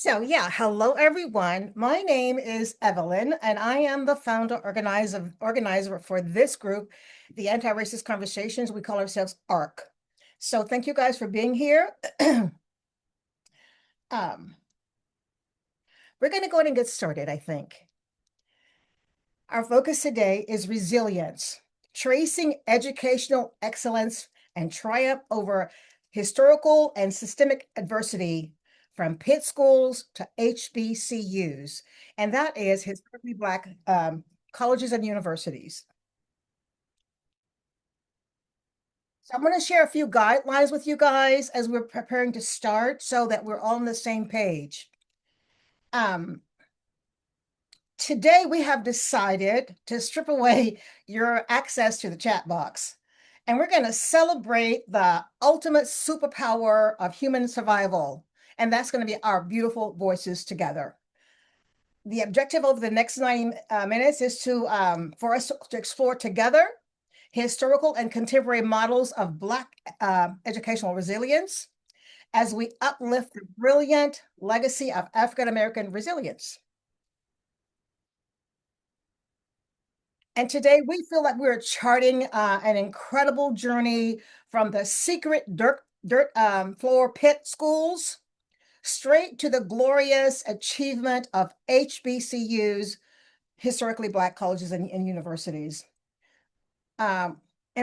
So yeah, hello everyone. My name is Evelyn, and I am the founder organizer for this group, the Anti-Racist Conversations. We call ourselves ARC. So thank you guys for being here. um, we're going to go ahead and get started, I think. Our focus today is resilience, tracing educational excellence and triumph over historical and systemic adversity from pit schools to HBCUs, and that is historically Black colleges and universities. So I'm going to share a few guidelines with you guys as we're preparing to start so that we're all on the same page. Um, Today, we have decided to strip away your access to the chat box, and we're going to celebrate the ultimate superpower of human survival, and that's going to be our beautiful voices together. The objective over the next 9 minutes is for us to explore together historical and contemporary models of Black educational resilience as we uplift the brilliant legacy of African American resilience. And today we feel like we're charting an incredible journey from the secret dirt floor pit schools straight to the glorious achievement of HBCUs, historically Black colleges and universities. And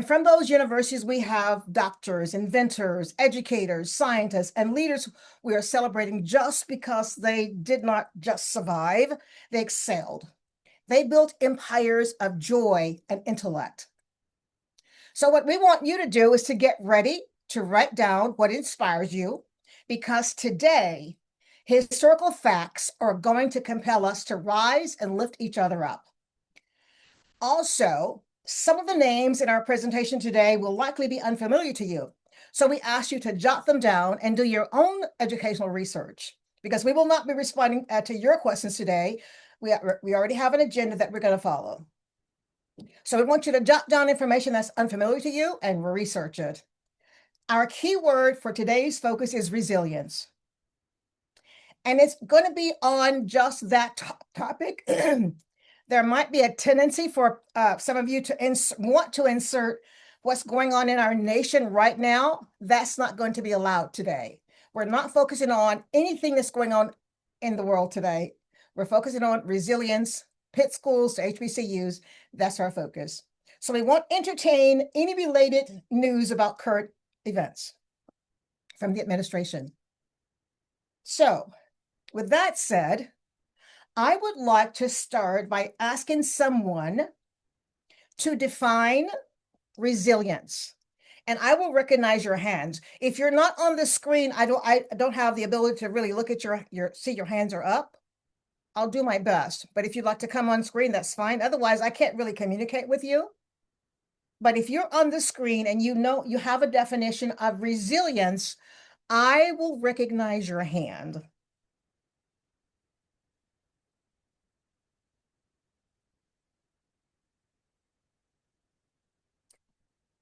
from those universities, we have doctors, inventors, educators, scientists, and leaders we are celebrating just because they did not just survive, they excelled. They built empires of joy and intellect. So, what we want you to do is to get ready to write down what inspires you, because today, historical facts are going to compel us to rise and lift each other up. Also, some of the names in our presentation today will likely be unfamiliar to you. So, we ask you to jot them down and do your own educational research, because we will not be responding to your questions today. We already have an agenda that we're going to follow. So we want you to jot down information that's unfamiliar to you and research it. Our key word for today's focus is resilience. And it's going to be on just that topic. There might be a tendency for some of you to want to insert what's going on in our nation right now. That's not going to be allowed today. We're not focusing on anything that's going on in the world today. We're focusing on resilience, pit schools to HBCUs. That's our focus. So we won't entertain any related news about current events from the administration. So with that said, I would like to start by asking someone to define resilience. And I will recognize your hands. If you're not on the screen, I don't have the ability to really look at see your hands are up. I'll do my best. But if you'd like to come on screen, that's fine. Otherwise, I can't really communicate with you. But if you're on the screen and you know you have a definition of resilience, I will recognize your hand.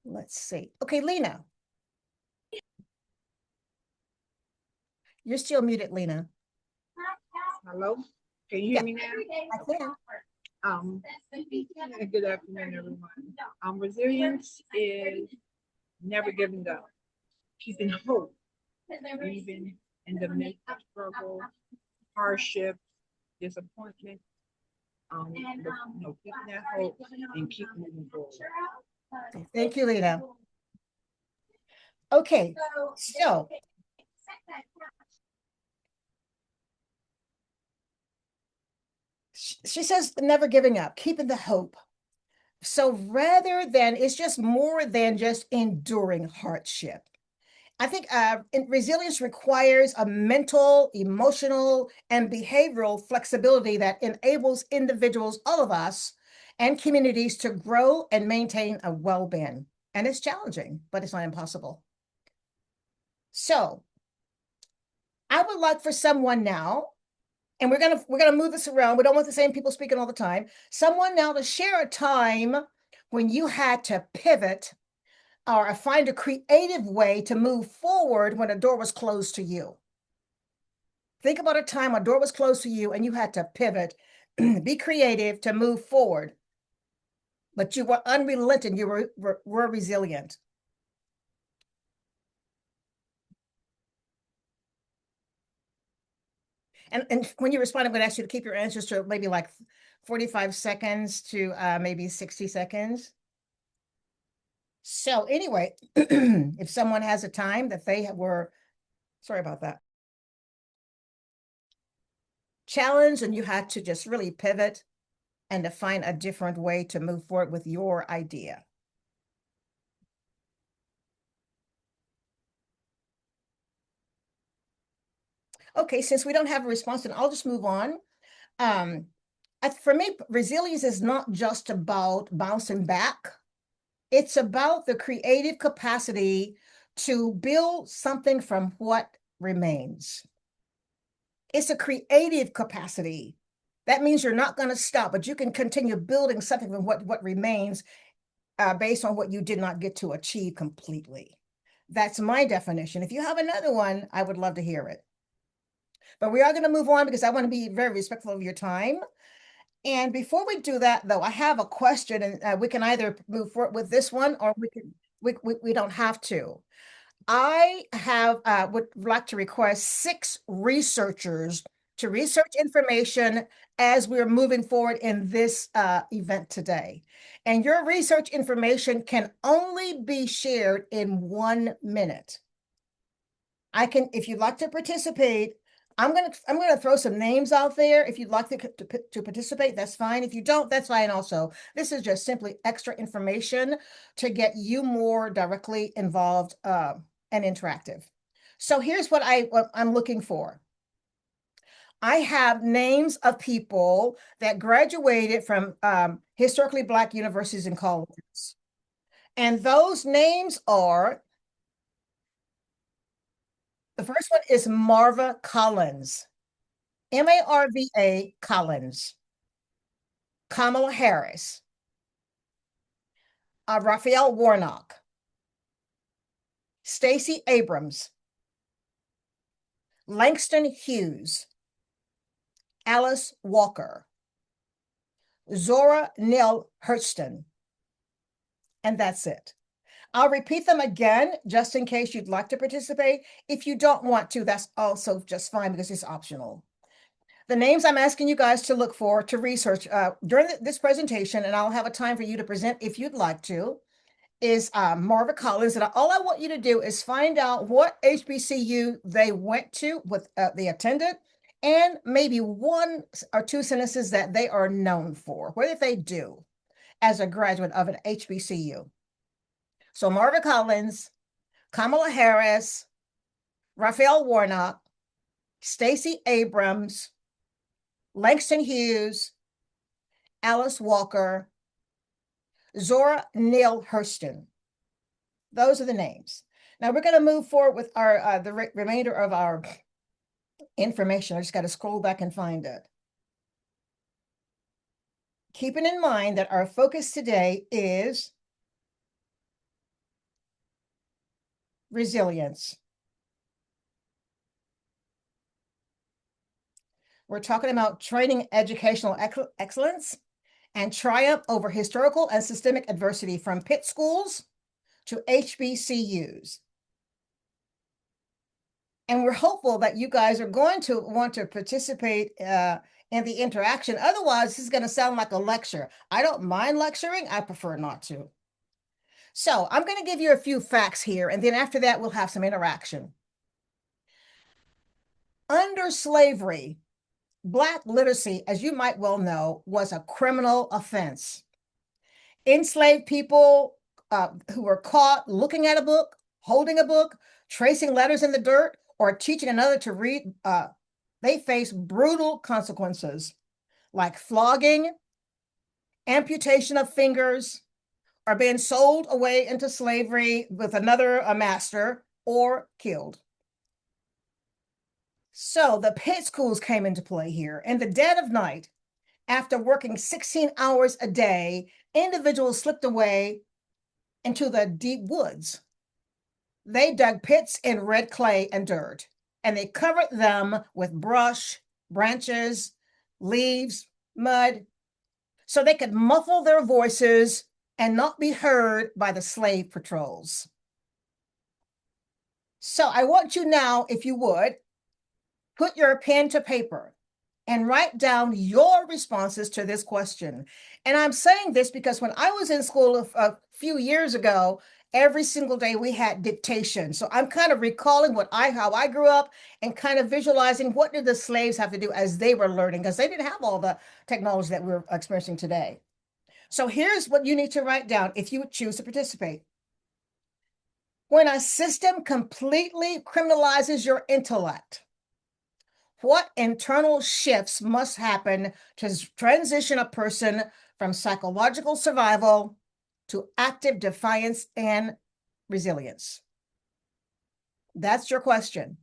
Let's see. Okay, Lena. You're still muted, Lena. Hello, can you hear me now? I can. Good afternoon, everyone. Resilience is never giving up, keeping hope, even in the midst of struggle, hardship, disappointment. Keeping that hope and keep moving forward. Thank you, Lena. Okay, so she says never giving up, keeping the hope. So rather than, it's just more than just enduring hardship. I think resilience requires a mental, emotional, and behavioral flexibility that enables individuals, all of us, and communities to grow and maintain a well-being. And it's challenging, but it's not impossible. So I would like for someone now, and we're gonna move this around. We don't want the same people speaking all the time. Someone now to share a time when you had to pivot or find a creative way to move forward when a door was closed to you. Think about a time a door was closed to you and you had to pivot, be creative to move forward. But you were unrelenting, you were resilient. And when you respond, I'm going to ask you to keep your answers to maybe like 45 seconds to maybe 60 seconds. So anyway, if someone has a time that they were, sorry about that, challenged and you had to just really pivot and to find a different way to move forward with your idea. Okay, since we don't have a response, then I'll just move on. For me, resilience is not just about bouncing back. It's about the creative capacity to build something from what remains. It's a creative capacity. That means you're not going to stop, but you can continue building something from what remains based on what you did not get to achieve completely. That's my definition. If you have another one, I would love to hear it. But we are going to move on because I want to be very respectful of your time. And before we do that, though, I have a question, and we can either move forward with this one or we don't have to. I would like to request 6 researchers to research information as we're moving forward in this event today. And your research information can only be shared in 1 minute. If you'd like to participate, I'm gonna throw some names out there. If you'd like to participate, that's fine. If you don't, that's fine also. This is just simply extra information to get you more directly involved and interactive. So here's what I'm looking for. I have names of people that graduated from historically Black universities and colleges. And those names are, the first one is Marva Collins, Marva Collins, Kamala Harris, Raphael Warnock, Stacey Abrams, Langston Hughes, Alice Walker, Zora Neale Hurston, and that's it. I'll repeat them again, just in case you'd like to participate. If you don't want to, that's also just fine because it's optional. The names I'm asking you guys to look for, to research during this presentation, and I'll have a time for you to present if you'd like to, is Marva Collins. And all I want you to do is find out what HBCU they went to, what they attended, and maybe 1 or 2 sentences that they are known for. What did they do as a graduate of an HBCU? So Marva Collins, Kamala Harris, Raphael Warnock, Stacey Abrams, Langston Hughes, Alice Walker, Zora Neale Hurston. Those are the names. Now we're going to move forward with our the remainder of our information. I just got to scroll back and find it. Keeping in mind that our focus today is resilience. We're talking about training educational excellence and triumph over historical and systemic adversity from pit schools to HBCUs. And we're hopeful that you guys are going to want to participate in the interaction. Otherwise, this is going to sound like a lecture. I don't mind lecturing. I prefer not to. So I'm going to give you a few facts here, and then after that, we'll have some interaction. Under slavery, Black literacy, as you might well know, was a criminal offense. Enslaved people who were caught looking at a book, holding a book, tracing letters in the dirt, or teaching another to read, they faced brutal consequences like flogging, amputation of fingers, or being sold away into slavery with another master, or killed. So the pit schools came into play here. In the dead of night, after working 16 hours a day, individuals slipped away into the deep woods. They dug pits in red clay and dirt and they covered them with brush, branches, leaves, mud, so they could muffle their voices and not be heard by the slave patrols. So I want you now, if you would, put your pen to paper and write down your responses to this question. And I'm saying this because when I was in school a few years ago, every single day we had dictation. So I'm kind of recalling how I grew up and kind of visualizing what did the slaves have to do as they were learning, because they didn't have all the technology that we're experiencing today. So here's what you need to write down if you would choose to participate. When a system completely criminalizes your intellect, what internal shifts must happen to transition a person from psychological survival to active defiance and resilience? That's your question.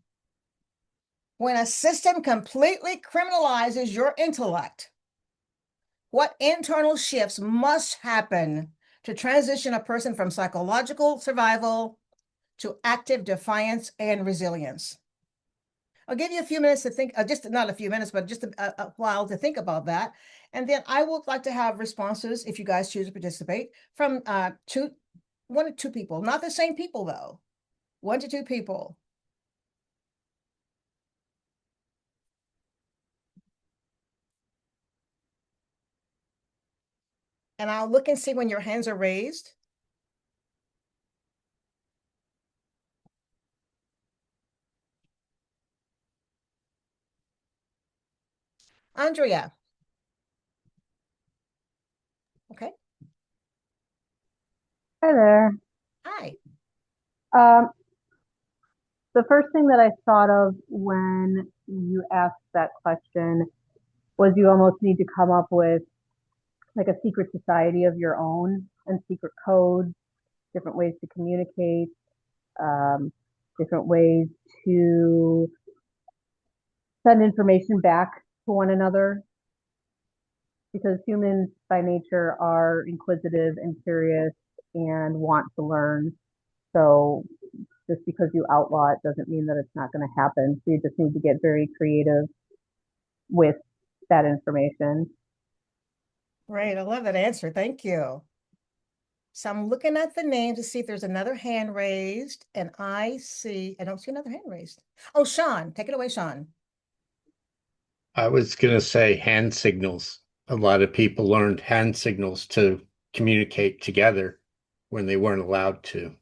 When a system completely criminalizes your intellect, what internal shifts must happen to transition a person from psychological survival to active defiance and resilience? I'll give you a few minutes to think, just not a few minutes, but just a while to think about that. And then I would like to have responses, if you guys choose to participate, from 1 to 2 people, not the same people though, 1 to 2 people. And I'll look and see when your hands are raised. Andrea. Okay. Hi there. Hi. Um, the first thing that I thought of when you asked that question was you almost need to come up with like a secret society of your own and secret codes, different ways to communicate, um, different ways to send information back to one another. Because humans by nature are inquisitive and curious and want to learn. So just because you outlaw it doesn't mean that it's not going to happen. So you just need to get very creative with that information. Great. I love that answer. Thank you. So I'm looking at the name to see if there's another hand raised, and I don't see another hand raised. Oh, Sean, take it away, Sean. I was going to say hand signals. A lot of people learned hand signals to communicate together when they weren't allowed to.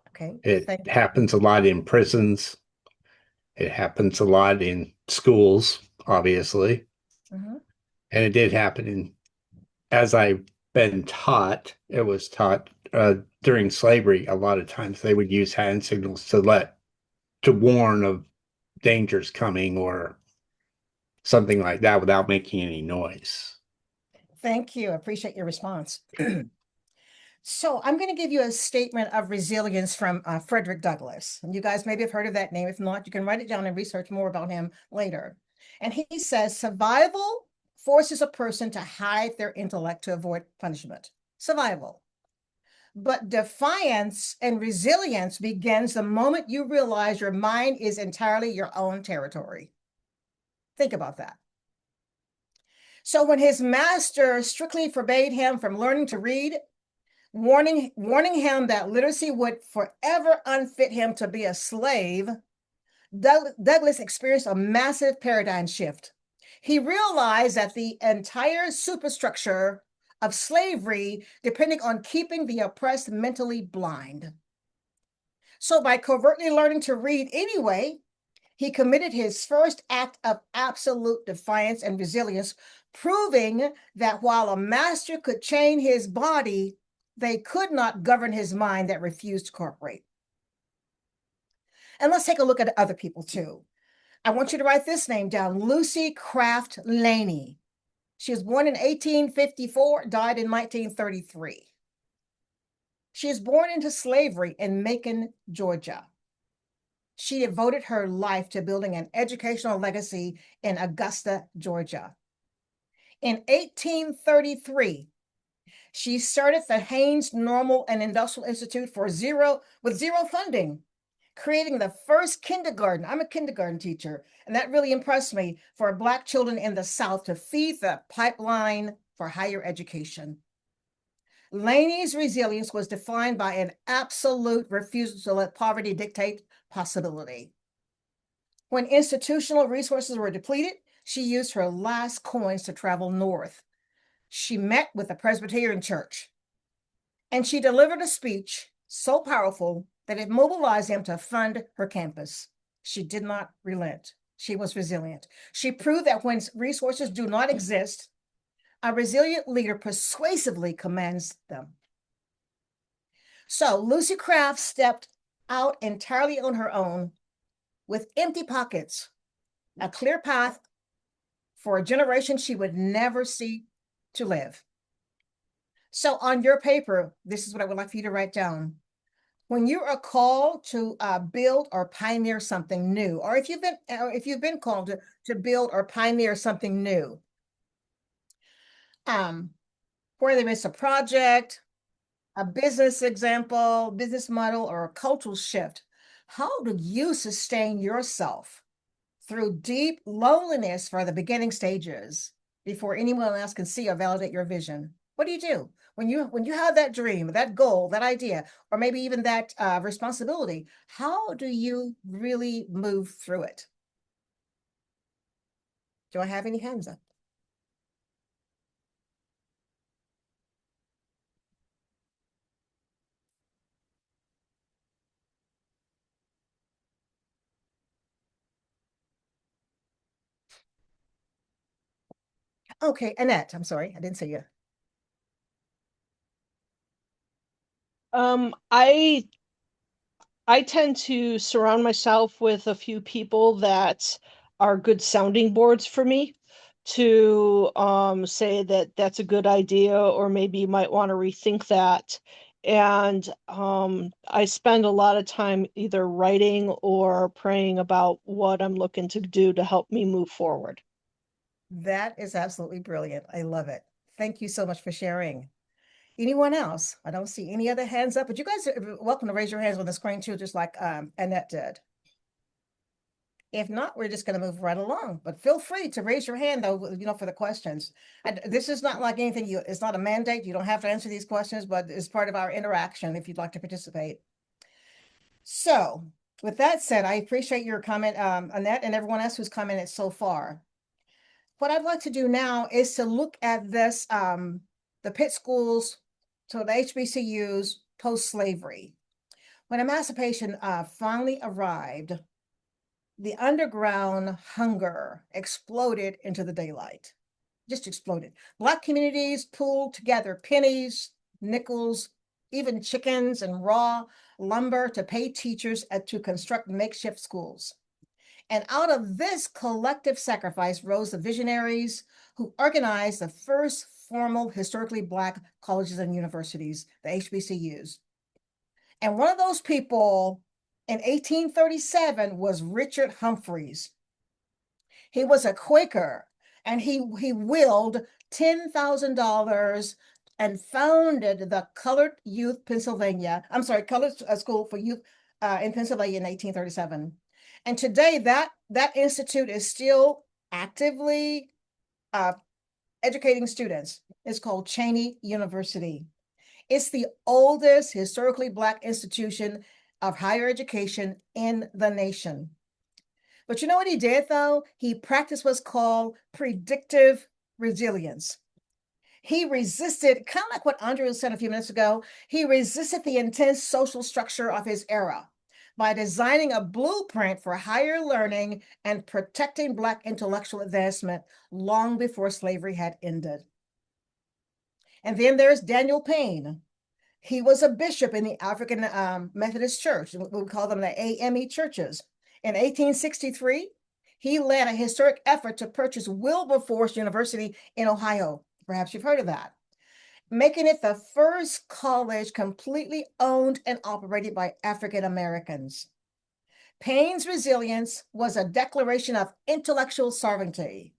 Okay. It happens a lot in prisons. It happens a lot in schools, obviously. Mm-hmm. And it did happen as I've been taught, it was taught during slavery. A lot of times they would use hand signals to warn of dangers coming or something like that without making any noise. Thank you. I appreciate your response. So I'm going to give you a statement of resilience from Frederick Douglass. And you guys maybe have heard of that name. If not, you can write it down and research more about him later. And he says, survival forces a person to hide their intellect to avoid punishment. Survival. But defiance and resilience begins the moment you realize your mind is entirely your own territory. Think about that. So when his master strictly forbade him from learning to read, warning him that literacy would forever unfit him to be a slave, Douglass experienced a massive paradigm shift. He realized that the entire superstructure of slavery depended on keeping the oppressed mentally blind. So by covertly learning to read anyway, he committed his first act of absolute defiance and resilience, proving that while a master could chain his body, they could not govern his mind that refused to cooperate. And let's take a look at other people too. I want you to write this name down, Lucy Craft Laney. She was born in 1854, died in 1933. She was born into slavery in Macon, Georgia. She devoted her life to building an educational legacy in Augusta, Georgia. In 1833, she started the Haynes Normal and Industrial Institute with zero funding, creating the first kindergarten. I'm a kindergarten teacher, and that really impressed me, for Black children in the South to feed the pipeline for higher education. Laney's resilience was defined by an absolute refusal to let poverty dictate possibility. When institutional resources were depleted, she used her last coins to travel north. She met with the Presbyterian Church, and she delivered a speech so powerful that it mobilized them to fund her campus. She did not relent. She was resilient. She proved that when resources do not exist, a resilient leader persuasively commands them. So Lucy Craft stepped out entirely on her own with empty pockets, a clear path for a generation she would never see to live. So on your paper, this is what I would like for you to write down. When you are called to build or pioneer something new, or if you've been called to build or pioneer something new, whether it's a project, a business example, business model, or a cultural shift, how do you sustain yourself through deep loneliness for the beginning stages before anyone else can see or validate your vision? What do you do when you have that dream, that goal, that idea, or maybe even that responsibility? How do you really move through it? Do I have any hands up? Okay, Annette, I'm sorry, I didn't see you. I tend to surround myself with a few people that are good sounding boards for me to say that that's a good idea, or maybe you might want to rethink that. And I spend a lot of time either writing or praying about what I'm looking to do to help me move forward. That is absolutely brilliant. I love it. Thank you so much for sharing. Anyone else? I don't see any other hands up, but you guys are welcome to raise your hands on the screen too, just like Annette did. If not, we're just going to move right along, but feel free to raise your hand though, for the questions. And this is not like anything, it's not a mandate. You don't have to answer these questions, but it's part of our interaction if you'd like to participate. So with that said, I appreciate your comment, Annette, and everyone else who's commented so far. What I'd like to do now is to look at this, the pit schools, so the HBCUs post-slavery. When emancipation finally arrived, the underground hunger exploded into the daylight, just exploded. Black communities pooled together pennies, nickels, even chickens and raw lumber to pay teachers to construct makeshift schools. And out of this collective sacrifice rose the visionaries who organized the first formal historically Black colleges and universities, the HBCUs. And one of those people in 1837 was Richard Humphreys. He was a Quaker, and he willed $10,000 and founded the Colored School for Youth in Pennsylvania in 1837. And today that institute is still actively educating students. It's called Cheney University. It's the oldest historically Black institution of higher education in the nation. But you know what he did though? He practiced what's called predictive resilience. He resisted, kind of like what Andrea said a few minutes ago, he resisted the intense social structure of his era by designing a blueprint for higher learning and protecting Black intellectual advancement long before slavery had ended. And then there's Daniel Payne. He was a bishop in the African Methodist Church. We call them the AME churches. In 1863, he led a historic effort to purchase Wilberforce University in Ohio. Perhaps you've heard of that, making it the first college completely owned and operated by African Americans. Payne's resilience was a declaration of intellectual sovereignty.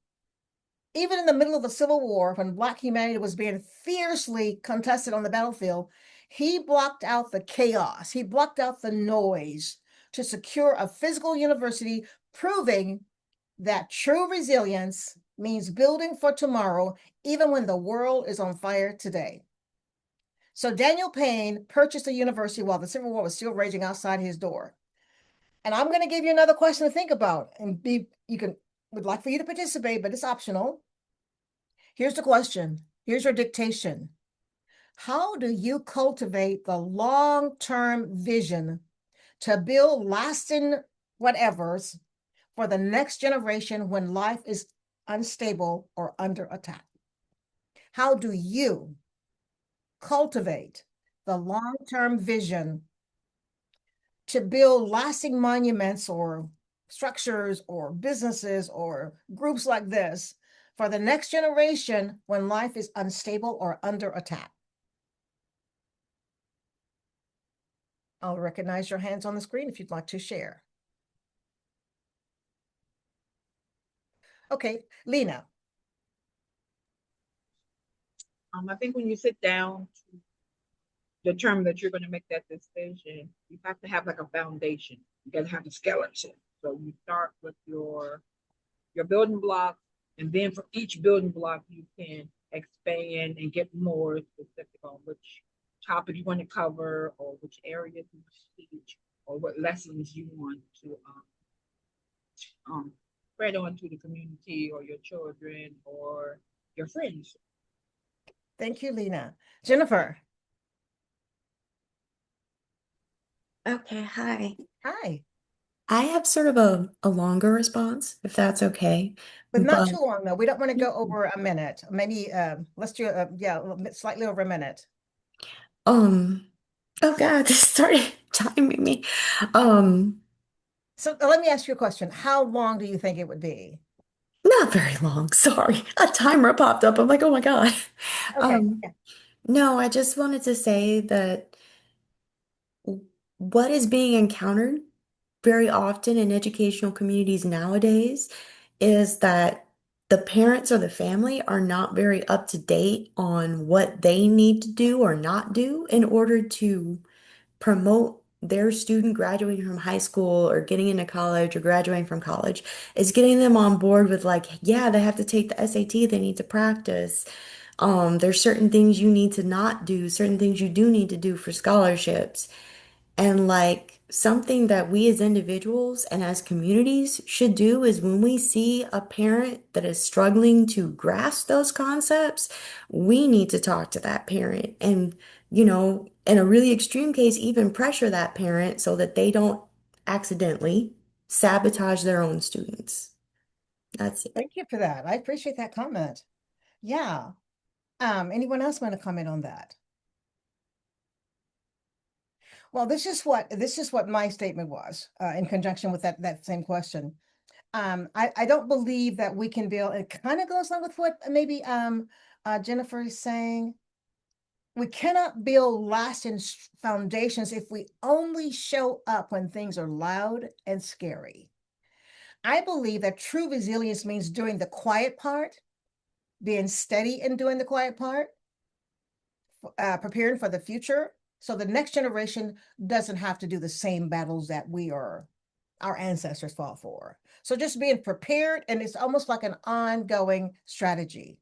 Even in the middle of the Civil War, when Black humanity was being fiercely contested on the battlefield, he blocked out the chaos. He blocked out the noise to secure a physical university, proving that true resilience means building for tomorrow, even when the world is on fire today. So Daniel Payne purchased a university while the Civil War was still raging outside his door. And I'm going to give you another question to think about, and would like for you to participate, but it's optional. Here's the question. Here's your dictation. How do you cultivate the long-term vision to build lasting whatevers for the next generation when life is unstable or under attack? How do you cultivate the long-term vision to build lasting monuments or structures or businesses or groups like this for the next generation when life is unstable or under attack? I'll recognize your hands on the screen if you'd like to share. Okay, Lena. I think when you sit down to determine that you're going to make that decision, you have to have like a foundation. You got to have a skeleton. So you start with your building blocks, and then for each building block, you can expand and get more specific on which topic you want to cover, or which areas you want to teach, or what lessons you want to spread on to the community or your children or your friends. Thank you, Lena. Jennifer. Okay, hi. Hi. I have sort of a longer response, if that's okay. But not too long, though. We don't want to go over a minute. Maybe let's do slightly over a minute. Oh God, this started timing me. So let me ask you a question. How long do you think it would be? Not very long, sorry. A timer popped up. I'm like, oh my God. Okay. No, I just wanted to say that what is being encountered very often in educational communities nowadays is that the parents or the family are not very up to date on what they need to do or not do in order to promote their student graduating from high school or getting into college or graduating from college. Is getting them on board with like, yeah, they have to take the SAT, they need to practice. There's certain things you need to not do, certain things you do need to do for scholarships. And like something that we as individuals and as communities should do is when we see a parent that is struggling to grasp those concepts, we need to talk to that parent and, in a really extreme case, even pressure that parent so that they don't accidentally sabotage their own students. That's it. Thank you for that. I appreciate that comment. Yeah. Anyone else want to comment on that? Well, this is what my statement was in conjunction with that same question. I don't believe that we can build. It kind of goes along with what maybe Jennifer is saying. We cannot build lasting foundations if we only show up when things are loud and scary. I believe that true resilience means doing the quiet part, being steady in doing the quiet part, preparing for the future, so the next generation doesn't have to do the same battles that our ancestors fought for. So just being prepared, and it's almost like an ongoing strategy.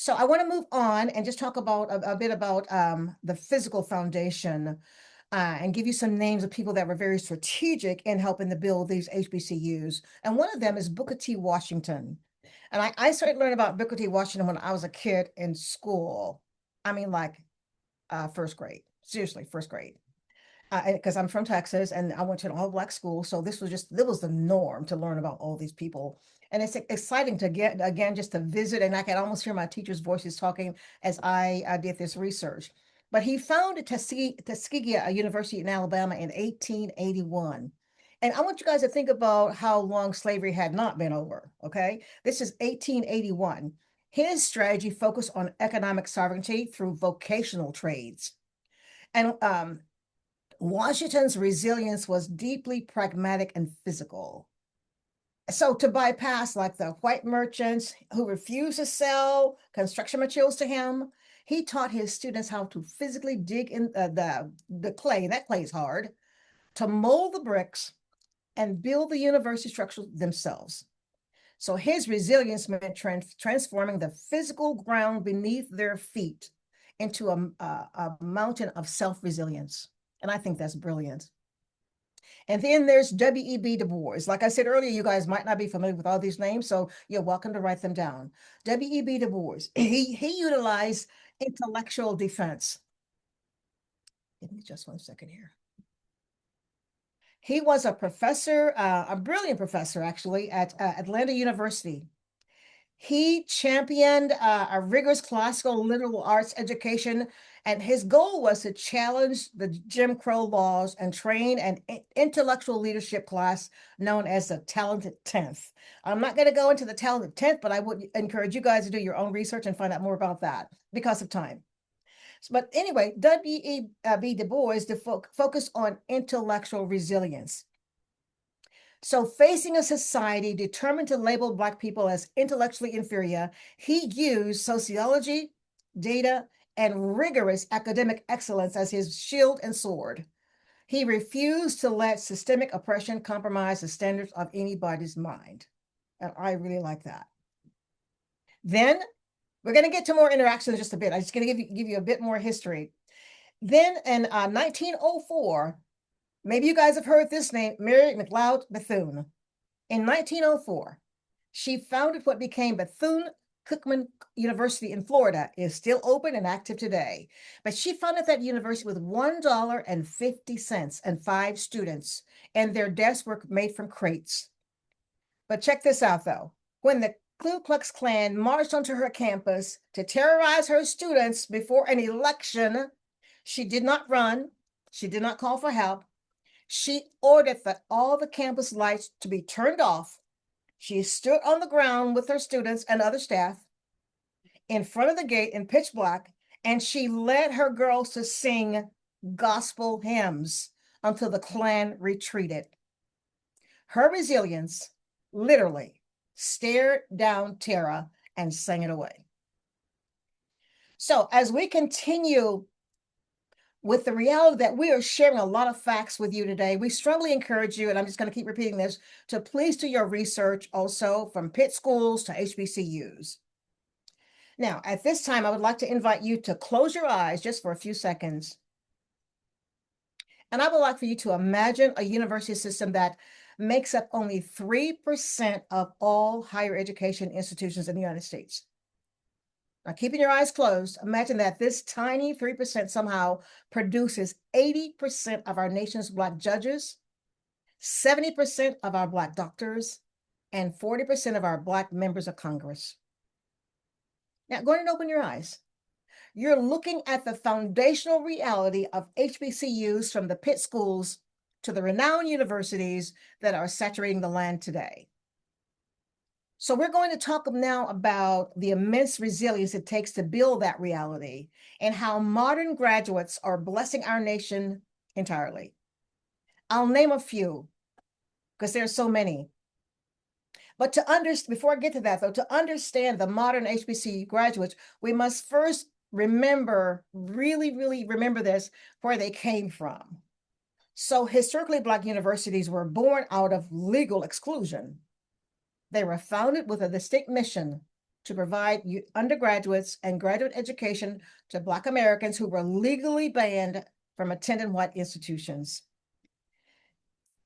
So I want to move on and just talk about a bit about the physical foundation and give you some names of people that were very strategic in helping to build these HBCUs. And one of them is Booker T. Washington. And I started learning about Booker T. Washington when I was a kid in school. I mean, like first grade, seriously, first grade. Because I'm from Texas and I went to an all Black school. So this was the norm to learn about all these people. And it's exciting to get, again, just to visit. And I can almost hear my teachers' voices talking as I did this research. But he founded Tuskegee University in Alabama in 1881. And I want you guys to think about how long slavery had not been over, okay? This is 1881. His strategy focused on economic sovereignty through vocational trades. And Washington's resilience was deeply pragmatic and physical. So to bypass like the white merchants who refused to sell construction materials to him, he taught his students how to physically dig in the clay, that clay is hard, to mold the bricks and build the university structure themselves. So his resilience meant transforming the physical ground beneath their feet into a mountain of self-resilience. And I think that's brilliant. And then there's W.E.B. Du Bois. Like I said earlier, you guys might not be familiar with all these names, so you're welcome to write them down. W.E.B. Du Bois, he utilized intellectual defense. Give me just 1 second here. He was a professor, a brilliant professor, actually, at Atlanta University. He championed a rigorous classical liberal arts education, and his goal was to challenge the Jim Crow laws and train an intellectual leadership class known as the Talented 10th. I'm not going to go into the Talented 10th, but I would encourage you guys to do your own research and find out more about that because of time. But anyway, W.E.B. Du Bois focused on intellectual resilience. So facing a society determined to label Black people as intellectually inferior, he used sociology, data, and rigorous academic excellence as his shield and sword. He refused to let systemic oppression compromise the standards of anybody's mind. And I really like that. Then we're going to get to more interactions in just a bit. I'm just going to give you a bit more history. Then in 1904, maybe you guys have heard this name, Mary McLeod Bethune. In 1904, she founded what became Bethune-Cookman University in Florida. It is still open and active today. But she founded that university with $1.50 and 5 students, and their desks were made from crates. But check this out, though. When the Ku Klux Klan marched onto her campus to terrorize her students before an election, she did not run. She did not call for help. She ordered that all the campus lights to be turned off. She stood on the ground with her students and other staff in front of the gate in pitch black, and she led her girls to sing gospel hymns until the Klan retreated. Her resilience literally stared down terror and sang it away. So as we continue with the reality that we are sharing a lot of facts with you today, we strongly encourage you, and I'm just going to keep repeating this, to please do your research also from Pitt schools to HBCUs. Now, at this time, I would like to invite you to close your eyes just for a few seconds. And I would like for you to imagine a university system that makes up only 3% of all higher education institutions in the United States. Now, keeping your eyes closed, imagine that this tiny 3% somehow produces 80% of our nation's Black judges, 70% of our Black doctors, and 40% of our Black members of Congress. Now, go ahead and open your eyes. You're looking at the foundational reality of HBCUs from the Pitt schools to the renowned universities that are saturating the land today. So we're going to talk now about the immense resilience it takes to build that reality and how modern graduates are blessing our nation entirely. I'll name a few because there are so many. But before I get to that, though, to understand the modern HBCU graduates, we must first really remember this, where they came from. So historically, Black universities were born out of legal exclusion. They were founded with a distinct mission to provide undergraduates and graduate education to Black Americans who were legally banned from attending white institutions.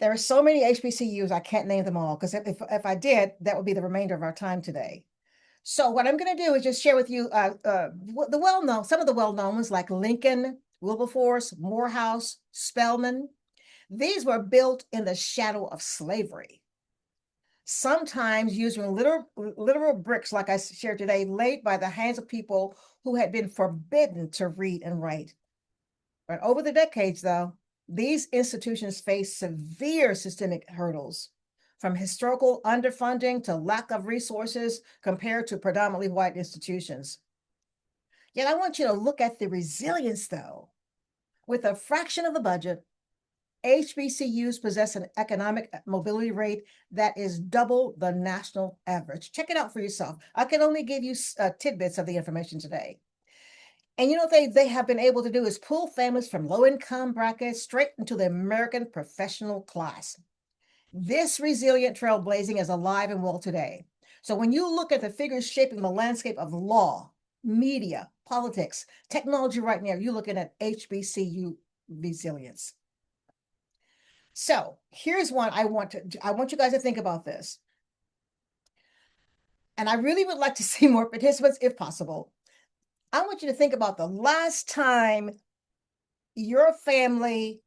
There are so many HBCUs, I can't name them all, because if I did, that would be the remainder of our time today. So what I'm going to do is just share with you some of the well-known ones like Lincoln, Wilberforce, Morehouse, Spelman. These were built in the shadow of slavery, sometimes using literal bricks, like I shared today, laid by the hands of people who had been forbidden to read and write. But over the decades, though, these institutions faced severe systemic hurdles, from historical underfunding to lack of resources compared to predominantly white institutions. Yet I want you to look at the resilience, though. With a fraction of the budget, HBCUs possess an economic mobility rate that is double the national average. Check it out for yourself. I can only give you tidbits of the information today. And you know they have been able to do is pull families from low income brackets straight into the American professional class. This resilient trailblazing is alive and well today. So when you look at the figures shaping the landscape of law, media, politics, technology right now, you're looking at HBCU resilience. So here's one I want you guys to think about this. And I really would like to see more participants if possible. I want you to think about the last time your family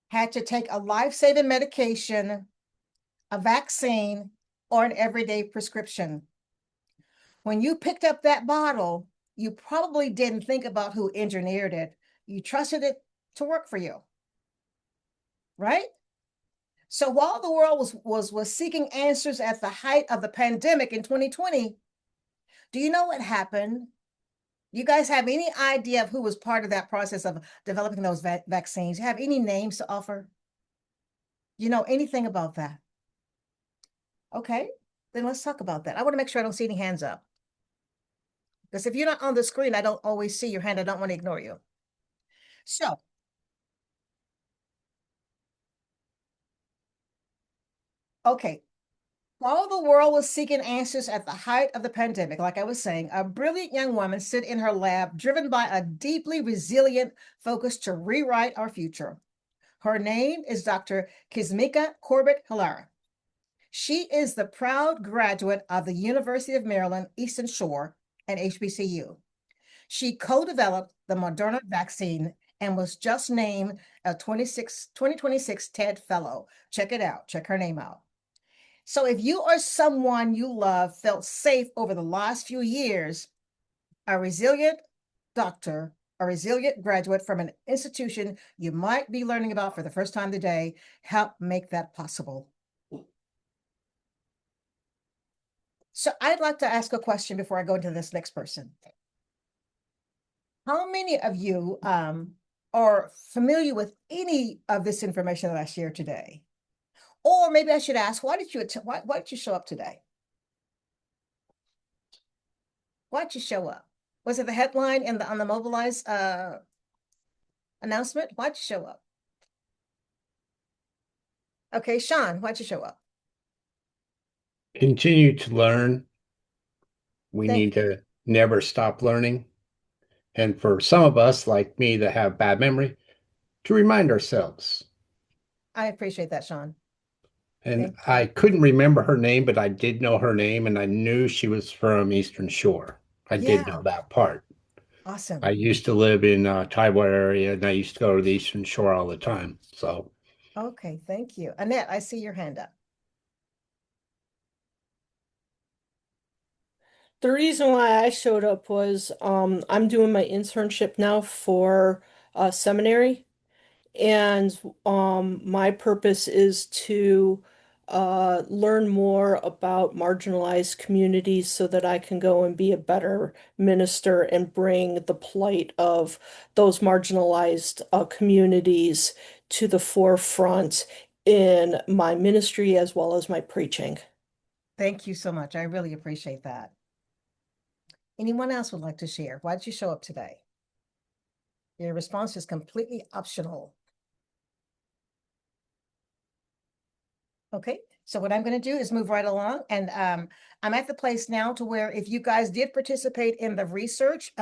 had to take a life-saving medication, a vaccine, or an everyday prescription. When you picked up that bottle, you probably didn't think about who engineered it. You trusted it to work for you, right? So while the world was seeking answers at the height of the pandemic in 2020, do you know what happened? Do you guys have any idea of who was part of that process of developing those vaccines? You have any names to offer? You know anything about that? Okay, then let's talk about that. I want to make sure I don't see any hands up. Because if you're not on the screen, I don't always see your hand. I don't want to ignore you. So, okay. While the world was seeking answers at the height of the pandemic, like I was saying, a brilliant young woman stood in her lab, driven by a deeply resilient focus to rewrite our future. Her name is Dr. Kismika Corbett-Hilara. She is the proud graduate of the University of Maryland Eastern Shore and HBCU. She co-developed the Moderna vaccine and was just named a 2026 TED Fellow. Check it out. Check her name out. So if you or someone you love felt safe over the last few years, a resilient doctor, a resilient graduate from an institution you might be learning about for the first time today, help make that possible. So I'd like to ask a question before I go into this next person. How many of you are familiar with any of this information that I shared today? Or maybe I should ask, why did you show up today? Why did you show up? Was it the headline on the Mobilize announcement? Why'd you show up? Okay, Sean, why'd you show up? Continue to learn. We Thank need to never stop learning. And for some of us, like me, that have bad memory, to remind ourselves. I appreciate that, Sean. And Thank you. I couldn't remember her name, but I did know her name, and I knew she was from Eastern Shore. I did Yeah, know that part. awesome. I used to live in Taiwan area, and I used to go to the Eastern Shore all the time. So Okay, thank you. Annette, I see your hand up. The reason why I showed up was I'm doing my internship now for seminary, and my purpose is to learn more about marginalized communities so that I can go and be a better minister and bring the plight of those marginalized communities to the forefront in my ministry as well as my preaching. Thank you so much. I really appreciate that. Anyone else would like to share? Why did you show up today? Your response is completely optional. Okay, so what I'm going to do is move right along, and I'm at the place now to where if you guys did participate in the research,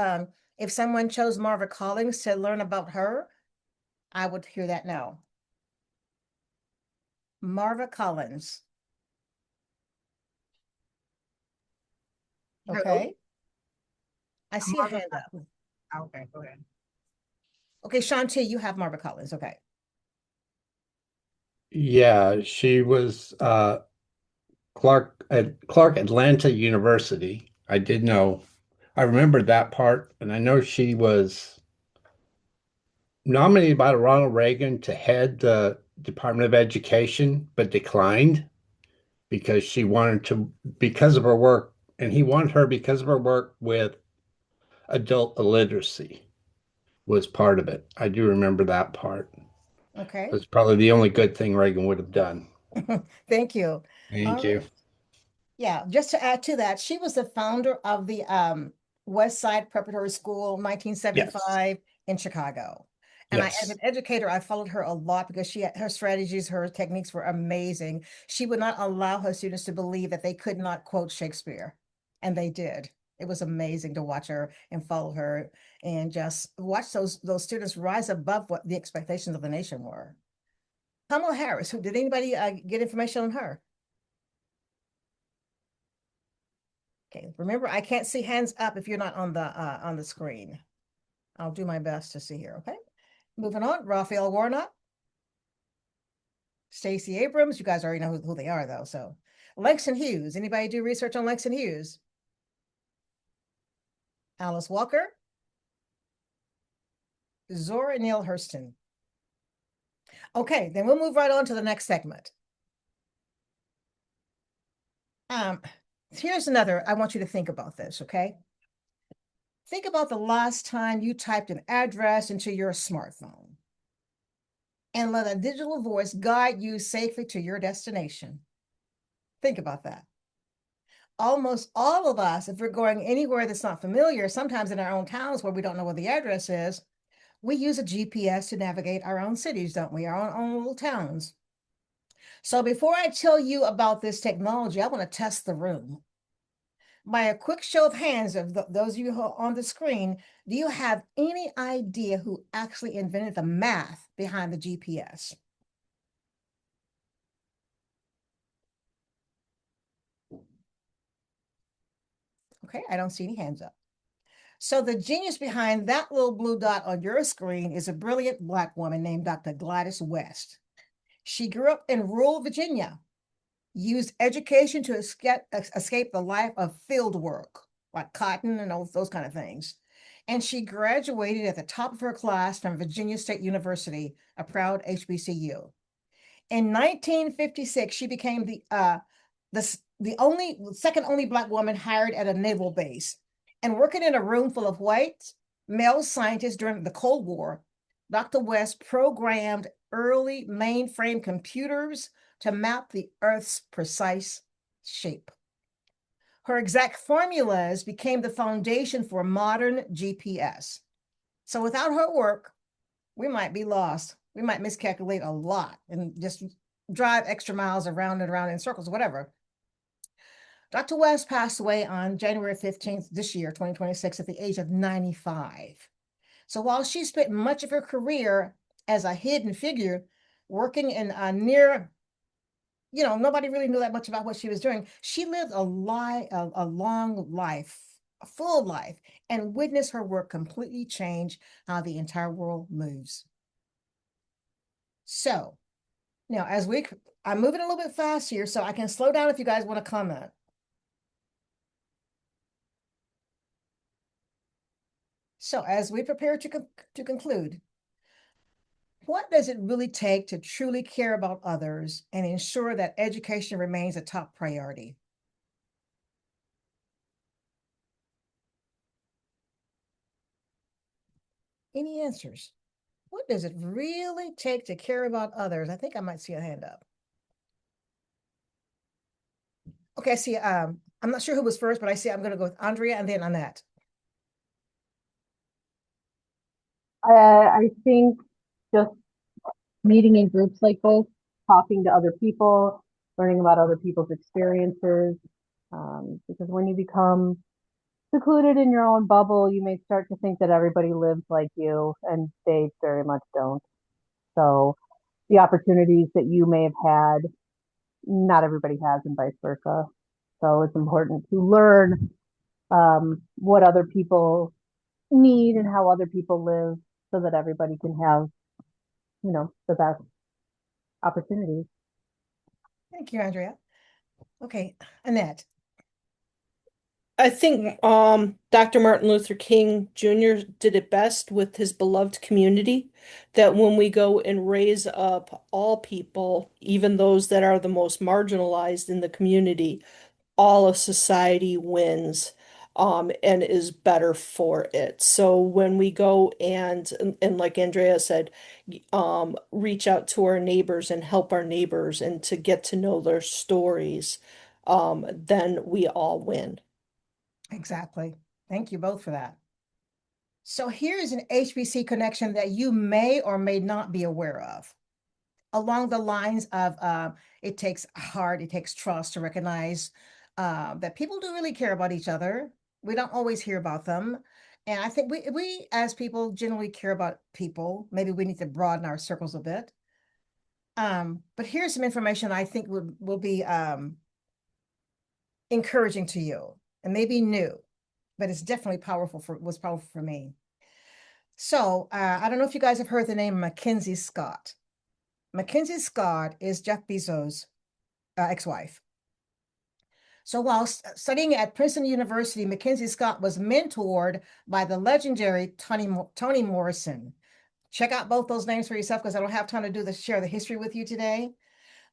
if someone chose Marva Collins to learn about her, I would hear that now. Marva Collins. Hello? Okay. I see a Marva hand up. Okay, go ahead. Okay, Shanti, you have Marva Collins. Okay. yeah, she was Clark Atlanta University. I did know. I remember that part, and I know she was nominated by Ronald Reagan to head the Department of Education, but declined because she wanted to, because of her work, and he wanted her because of her work with adult illiteracy was part of it. I do remember that part. Okay. That's probably the only good thing Reagan would have done. Thank you. Thank All you. right. Yeah, just to add to that, she was the founder of the West Side Preparatory School, Yes. 1975 in Chicago. And as Yes. an educator, I followed her a lot because her strategies, her techniques were amazing. She would not allow her students to believe that they could not quote Shakespeare, and they did. It was amazing to watch her and follow her and just watch those students rise above what the expectations of the nation were. Kamala Harris, who did anybody get information on her? Okay, remember, I can't see hands up if you're not on the screen. I'll do my best to see here. Okay, moving on. Raphael Warnock, Stacey Abrams. You guys already know who they are, though. So, Langston Hughes. Anybody do research on Langston Hughes? Alice Walker, Zora Neale Hurston. Okay, then we'll move right on to the next segment. Here's another. I want you to think about this. Okay. Think about the last time you typed an address into your smartphone and let a digital voice guide you safely to your destination. Think about that. Almost all of us, if we're going anywhere that's not familiar, sometimes in our own towns where we don't know where the address is, we use a GPS to navigate our own cities, don't we? Our own little towns. So before I tell you about this technology, I want to test the room. By a quick show of hands of those of you who are on the screen, do you have any idea who actually invented the math behind the GPS? Okay, I don't see any hands up. So the genius behind that little blue dot on your screen is a brilliant Black woman named Dr. Gladys West. She grew up in rural Virginia, used education to escape the life of field work, like cotton and those kind of things. And she graduated at the top of her class from Virginia State University, a proud HBCU. In 1956, she became the second only Black woman hired at a naval base. And working in a room full of white male scientists during the Cold War, Dr. West programmed early mainframe computers to map the Earth's precise shape. Her exact formulas became the foundation for modern GPS. So without her work, we might be lost. We might miscalculate a lot and just drive extra miles around and around in circles, whatever. Dr. West passed away on January 15th this year, 2026, at the age of 95. So while she spent much of her career as a hidden figure, working in a near, nobody really knew that much about what she was doing, she lived a long life, a full life, and witnessed her work completely change how the entire world moves. So now, I'm moving a little bit fast here, so I can slow down if you guys want to comment. So as we prepare to conclude, what does it really take to truly care about others and ensure that education remains a top priority? Any answers? What does it really take to care about others? I think I might see a hand up. Okay, I see. I'm not sure who was first, but I see I'm going to go with Andrea and then Annette. I think just meeting in groups like this, talking to other people, learning about other people's experiences, because when you become secluded in your own bubble, you may start to think that everybody lives like you, and they very much don't. So the opportunities that you may have had, not everybody has, and vice versa. So it's important to learn what other people need and how other people live so that everybody can have, the best opportunities. Thank you, Andrea. Okay, Annette. I think Dr. Martin Luther King Jr. did it best with his beloved community, that when we go and raise up all people, even those that are the most marginalized in the community, all of society wins and is better for it. So when we go and like Andrea said, reach out to our neighbors and help our neighbors and to get to know their stories, then we all win. Exactly. Thank you both for that. So here's an HBC connection that you may or may not be aware of. Along the lines of it takes heart, it takes trust to recognize that people do really care about each other. We don't always hear about them. And I think we as people generally care about people. Maybe we need to broaden our circles a bit. But here's some information I think will be encouraging to you and maybe new, but it's definitely was powerful for me. So I don't know if you guys have heard the name Mackenzie Scott. Mackenzie Scott is Jeff Bezos' ex-wife. So while studying at Princeton University, Mackenzie Scott was mentored by the legendary Toni Morrison. Check out both those names for yourself because I don't have time to share the history with you today.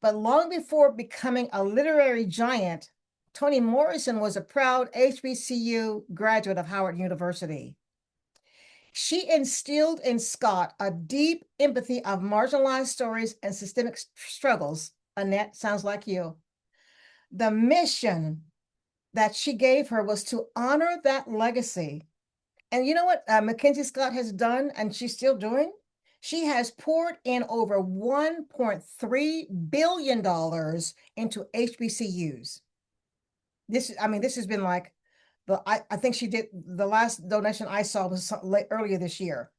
But long before becoming a literary giant, Toni Morrison was a proud HBCU graduate of Howard University. She instilled in Scott a deep empathy of marginalized stories and systemic struggles. Annette, sounds like you. The mission that she gave her was to honor that legacy. And you know what Mackenzie Scott has done, and she's still doing? She has poured in over $1.3 billion into HBCUs. This has been like, I think she did, the last donation I saw was earlier this year.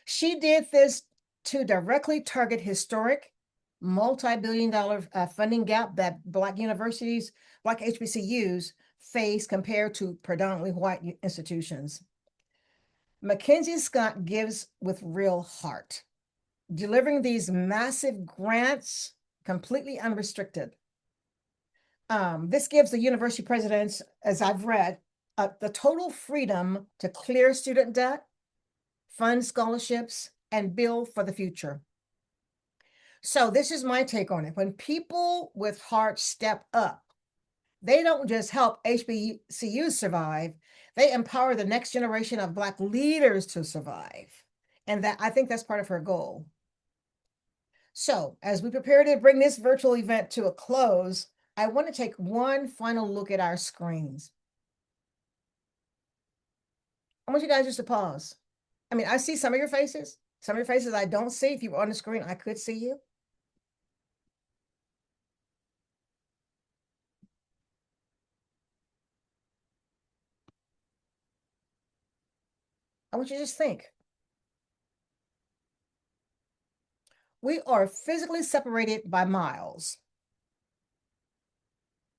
She did this to directly target historic multi-billion-dollar funding gap that Black universities, Black HBCUs face compared to predominantly white institutions. Mackenzie Scott gives with real heart, delivering these massive grants completely unrestricted. This gives the university presidents, as I've read, the total freedom to clear student debt, fund scholarships, and build for the future. So this is my take on it. When people with heart step up, they don't just help HBCUs survive, they empower the next generation of Black leaders to survive. And I think that's part of her goal. So as we prepare to bring this virtual event to a close, I want to take one final look at our screens. I want you guys just to pause. I mean, I see some of your faces. Some of your faces I don't see. If you were on the screen, I could see you. I want you to just think. We are physically separated by miles,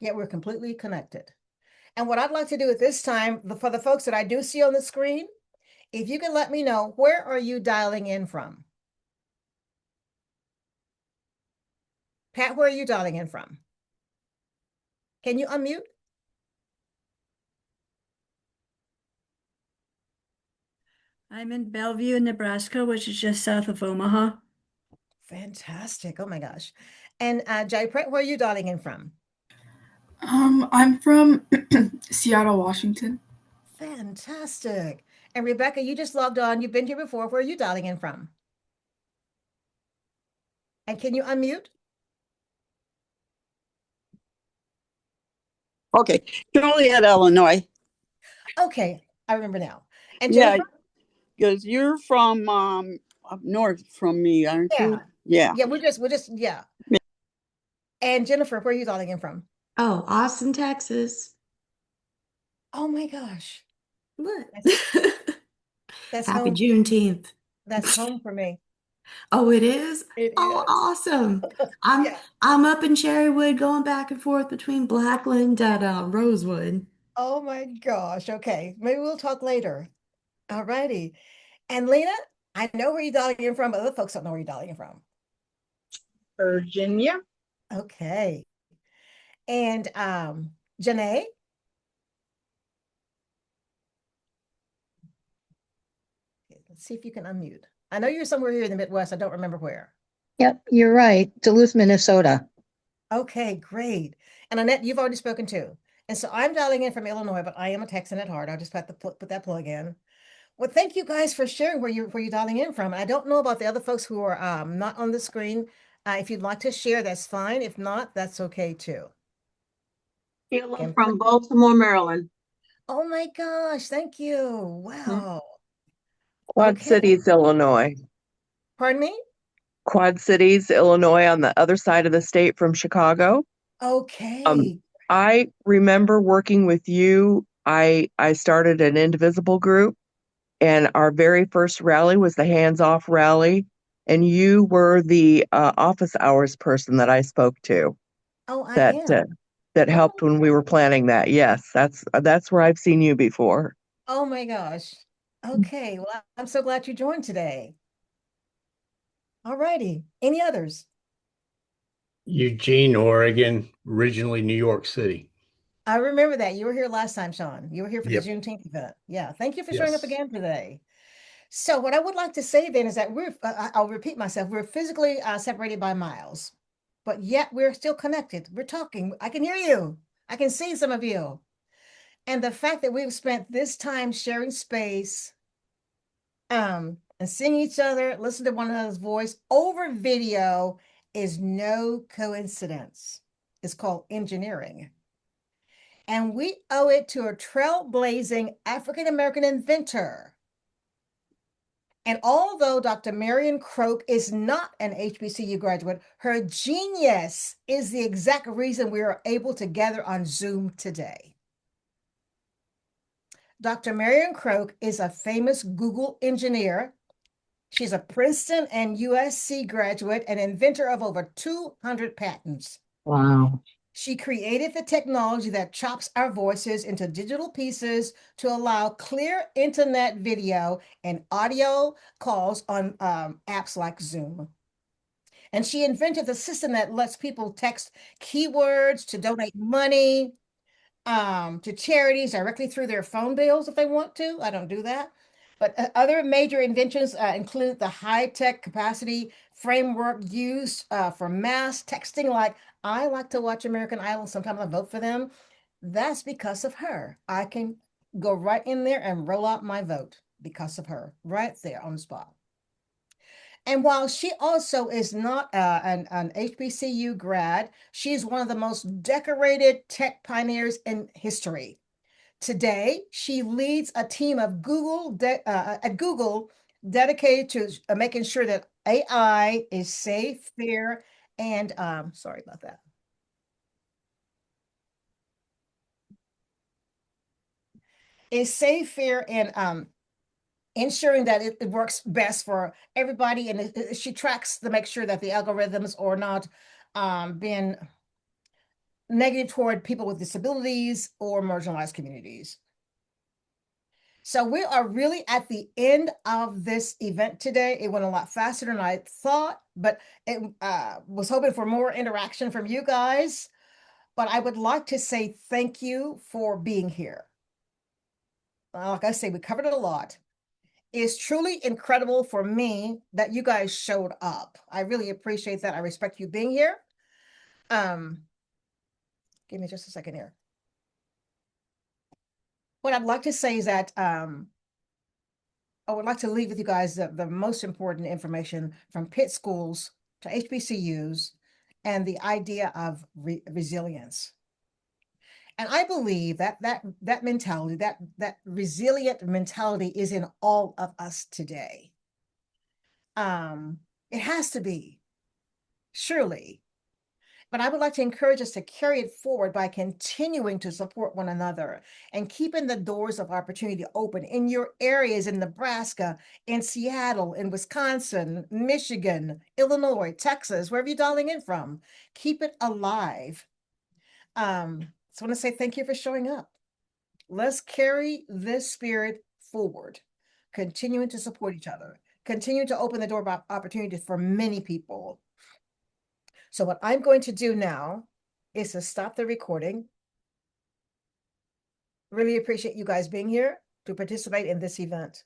yet we're completely connected. And what I'd like to do at this time, for the folks that I do see on the screen, if you can let me know, where are you dialing in from? Pat, where are you dialing in from? Can you unmute? I'm in Bellevue, Nebraska, which is just south of Omaha. Fantastic. Oh my gosh. And Jaypret, where are you dialing in from? I'm from Seattle, Washington. Fantastic. And Rebecca, you just logged on. You've been here before. Where are you dialing in from? And can you unmute? Okay, Joliet, Illinois. Okay, I remember now. And Yeah, Jennifer? because you're from up north from me, aren't you? Yeah. Yeah, we're just, yeah. And Jennifer, where are you dialing in from? Oh, Austin, Texas. Oh my gosh. What? That's Happy home. Juneteenth. That's home for me. Oh, it is? It Oh, is. awesome. Yeah. I'm up in Cherrywood going back and forth between Blackland and Rosewood. Oh my gosh. Okay. Maybe we'll talk later. All righty. And Lena, I know where you're dialing in from, but other folks don't know where you're dialing in from. Virginia. Okay. And Janae? Let's see if you can unmute. I know you're somewhere here in the Midwest. I don't remember where. Yep, you're right. Duluth, Minnesota. Okay, great. And Annette, you've already spoken to. And so I'm dialing in from Illinois, but I am a Texan at heart. I'll just have to put that plug in. Well, thank you guys for sharing where you're dialing in from. And I don't know about the other folks who are not on the screen. If you'd like to share, that's fine. If not, that's okay too. Sheila from Baltimore, Maryland. Oh my gosh, thank you. Wow. Quad Okay. Cities, Illinois. Pardon me? Quad Cities, Illinois, on the other side of the state from Chicago. Okay. I remember working with you. I started an Indivisible group, and our very first rally was the Hands Off rally, and you were the office hours person that I spoke to. Oh, I That am. that Oh, helped when we were planning that. Yes, that's where I've seen you before. oh my gosh. Okay. Well, I'm so glad you joined today. All righty. Any others? Eugene, Oregon, originally New York City. I remember that. You were here last time, Sean. You were here for the Yep. Juneteenth event. Yeah. Thank you for showing up Yes. again today. So what I would like to say then is that I'll repeat myself, we're physically separated by miles, but yet we're still connected. We're talking. I can hear you. I can see some of you. And the fact that we've spent this time sharing space, and seeing each other, listen to one another's voice over video is no coincidence. It's called engineering. And we owe it to a trailblazing African-American inventor. And although Dr. Marion Croak is not an HBCU graduate, her genius is the exact reason we are able to gather on Zoom today. Dr. Marion Croak is a famous Google engineer. She's a Princeton and USC graduate and inventor of over 200 patents. Wow. She created the technology that chops our voices into digital pieces to allow clear internet video and audio calls on apps like Zoom. And she invented the system that lets people text keywords to donate money to charities directly through their phone bills if they want to. I don't do that. But other major inventions include the high-tech capacity framework used for mass texting, like I like to watch American Idol, sometimes I vote for them. That's because of her. I can go right in there and roll out my vote because of her, right there on the spot. And while she also is not an HBCU grad, she's one of the most decorated tech pioneers in history. Today, she leads a team of at Google dedicated to making sure that AI is safe, fair, and sorry about that. Is safe, fair, and ensuring that it works best for everybody. And she tracks to make sure that the algorithms are not being negative toward people with disabilities or marginalized communities. So we are really at the end of this event today. It went a lot faster than I thought, but it was hoping for more interaction from you guys. But I would like to say thank you for being here. Like I say, we covered it a lot. It's truly incredible for me that you guys showed up. I really appreciate that. I respect you being here. Give me just a second here. What I'd like to say is that I would like to leave with you guys the most important information from Pitt schools to HBCUs and the idea of resilience. And I believe that mentality, that resilient mentality is in all of us today. It has to be, surely. But I would like to encourage us to carry it forward by continuing to support one another and keeping the doors of opportunity open in your areas in Nebraska, in Seattle, in Wisconsin, Michigan, Illinois, Texas, wherever you're dialing in from. Keep it alive. So I want to say thank you for showing up. Let's carry this spirit forward, continuing to support each other, continue to open the door of opportunity for many people. So what I'm going to do now is to stop the recording. Really appreciate you guys being here to participate in this event.